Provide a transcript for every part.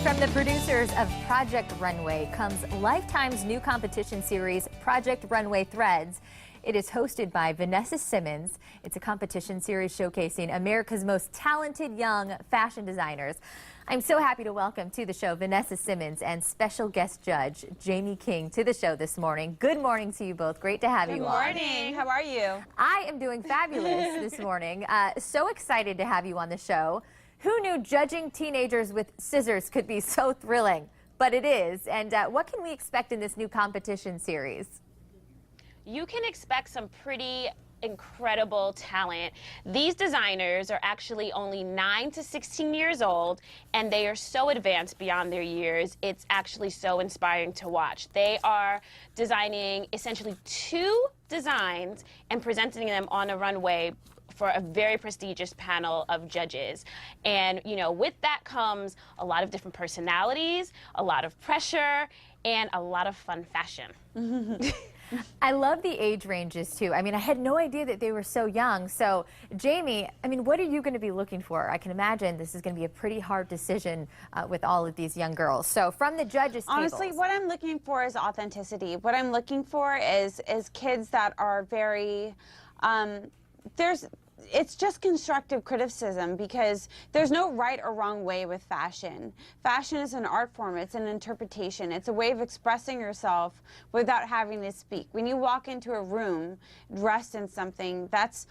From the producers of Project Runway comes Lifetime's new competition series, Project Runway Threads. It is hosted by Vanessa Simmons. It's a competition series showcasing America's most talented young fashion designers. I'm so happy to welcome to the show Vanessa Simmons and special guest judge Jamie King to the show this morning. Good morning to you both. Great to have you on. Good morning. How are you? I am doing fabulous this morning. So excited to have you on the show. Who knew judging teenagers with scissors could be so thrilling? But it is. And what can we expect in this new competition series? You can expect some pretty incredible talent. These designers are actually only 9 to 16 years old, and they are so advanced beyond their years. It's actually so inspiring to watch. They are designing essentially 2 designs and presenting them on a runway for a very prestigious panel of judges. And, you know, with that comes a lot of different personalities, a lot of pressure, and a lot of fun fashion. I love the age ranges, too. I mean, I had no idea that they were so young. So, Jamie, I mean, what are you going to be looking for? I can imagine this is going to be a pretty hard decision with all of these young girls. So, from the judges' honestly, tables, what I'm looking for is authenticity. What I'm looking for is kids that are very, it's just constructive criticism, because there's no right or wrong way with fashion. Fashion is an art form. It's an interpretation. It's a way of expressing yourself without having to speak. When you walk into a room dressed in something, that's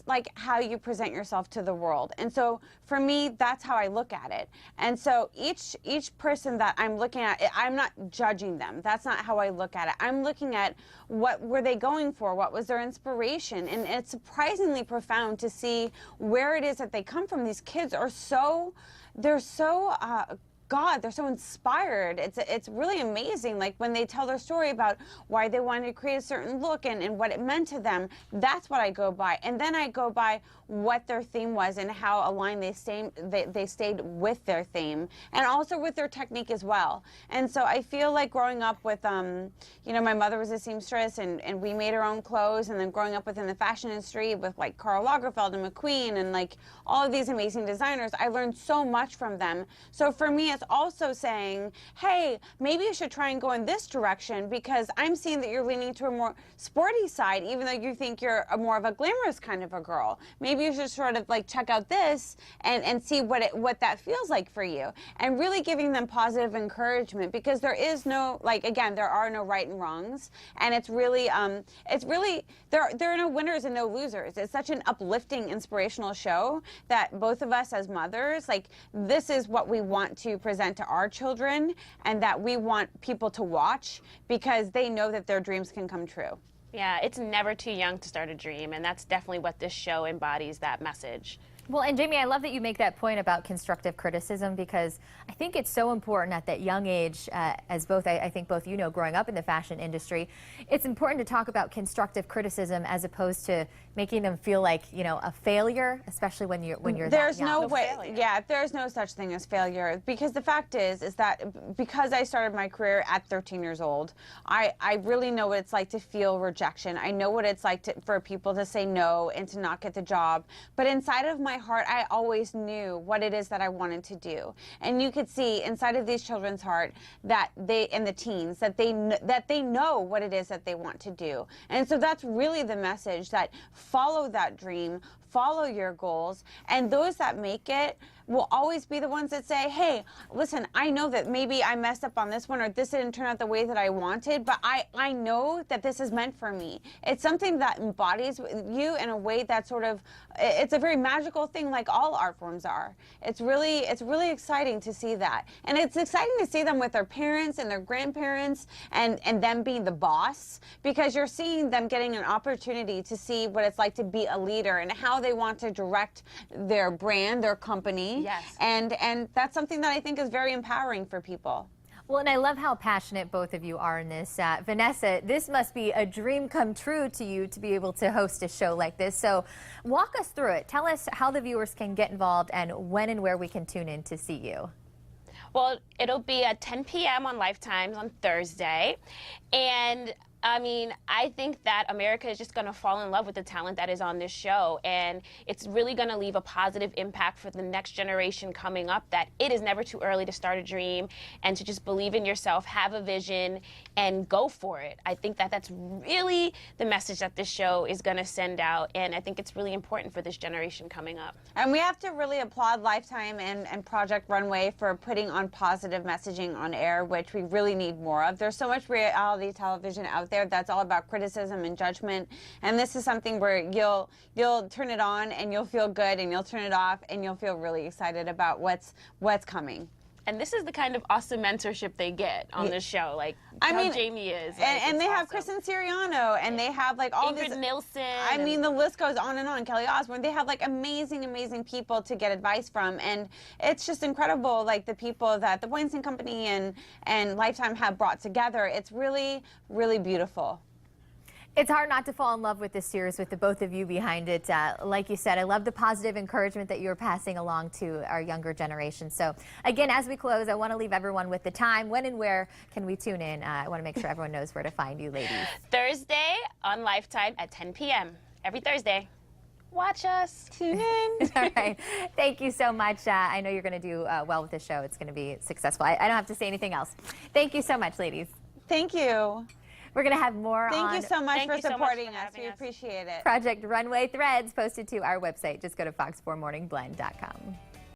like how you present yourself to the world. And so for me, that's how I look at it. And so each person that I'm looking at, I'm not judging them. That's not how I look at it. I'm looking at what were they going for? What was their inspiration? And it's surprisingly profound to see where it is that they come from. These kids are they're so inspired. It's really amazing. Like when they tell their story about why they wanted to create a certain look and what it meant to them, that's what I go by. And then I go by what their theme was and how aligned they stayed with their theme, and also with their technique as well. And so I feel like growing up with, you know, my mother was a seamstress, and we made our own clothes, and then growing up within the fashion industry with like Karl Lagerfeld and McQueen and like all of these amazing designers, I learned so much from them. So for me, it's also saying, hey, maybe you should try and go in this direction, because I'm seeing that you're leaning to a more sporty side, even though you think you're more of a glamorous kind of a girl. Maybe you should sort of like check out this and see what that feels like for you, and really giving them positive encouragement, because there is no, like, again, there are no right and wrongs, and it's really there are no winners and no losers. It's such an uplifting, inspirational show that both of us as mothers, like, this is what we want to present to our children, and that we want people to watch, because they know that their dreams can come true. Yeah, it's never too young to start a dream, and that's definitely what this show embodies, that message. well, and Jamie, I love that you make that point about constructive criticism, because I think it's so important at that young age, as both, I think both you know, growing up in the fashion industry, it's important to talk about constructive criticism as opposed to making them feel like, you know, a failure, especially when you're there's that young. no way, yeah, there's no such thing as failure, because the fact is that because I started my career at 13 years old, I really know what it's like to feel rejection. I know what it's like for people to say no and to not get the job. But inside of my heart, I always knew what it is that I wanted to do. And you could see inside of these children's heart that and the teens, that they know what it is that they want to do. And so that's really the message, that follow that dream, follow your goals, and those that make it will always be the ones that say, hey, listen, I know that maybe I messed up on this one, or this didn't turn out the way that I wanted, but I know that this is meant for me. It's something that embodies you in a way that sort of, it's a very magical thing, like all art forms are. It's really exciting to see that. And it's exciting to see them with their parents and their grandparents, and them being the boss, because you're seeing them getting an opportunity to see what it's like to be a leader and how they want to direct their brand, their company. Yes. And that's something that I think is very empowering for people. Well, and I love how passionate both of you are in this. Vanessa, this must be a dream come true to you to be able to host a show like this. So walk us through it. Tell us how the viewers can get involved and when and where we can tune in to see you. Well, it'll be at 10 p.m. on Lifetimes on Thursday. And I mean, I think that America is just going to fall in love with the talent that is on this show, and it's really going to leave a positive impact for the next generation coming up, that it is never too early to start a dream and to just believe in yourself, have a vision, and go for it. I think that that's really the message that this show is going to send out, and I think it's really important for this generation coming up. And we have to really applaud Lifetime and Project Runway for putting on positive messaging on air, which we really need more of. There's so much reality television out there that's all about criticism and judgment, and this is something where you'll turn it on and you'll feel good, and you'll turn it off and you'll feel really excited about what's coming. And this is the kind of awesome mentorship they get on this show, like how Jamie is. Like, and they have Kristen Siriano, and they have like all Ingrid these. Nilsson. I mean, the list goes on and on. Kelly Osbourne. They have like amazing, amazing people to get advice from, and it's just incredible. Like the people that the Weinstein Company and Lifetime have brought together. It's really, really beautiful. It's hard not to fall in love with this series with the both of you behind it. Like you said, I love the positive encouragement that you're passing along to our younger generation. So again, as we close, I want to leave everyone with the time. When and where can we tune in? I want to make sure everyone knows where to find you ladies. Thursday on Lifetime at 10 p.m. every Thursday. Watch us. Tune in. All right. Thank you so much. I know you're going to do well with this show. It's going to be successful. I don't have to say anything else. Thank you so much, ladies. Thank you. We're going to have more Thank on you so much for supporting us. having We us. appreciate it. Project Runway threads posted to our website. Just go to fox4morningblend.com.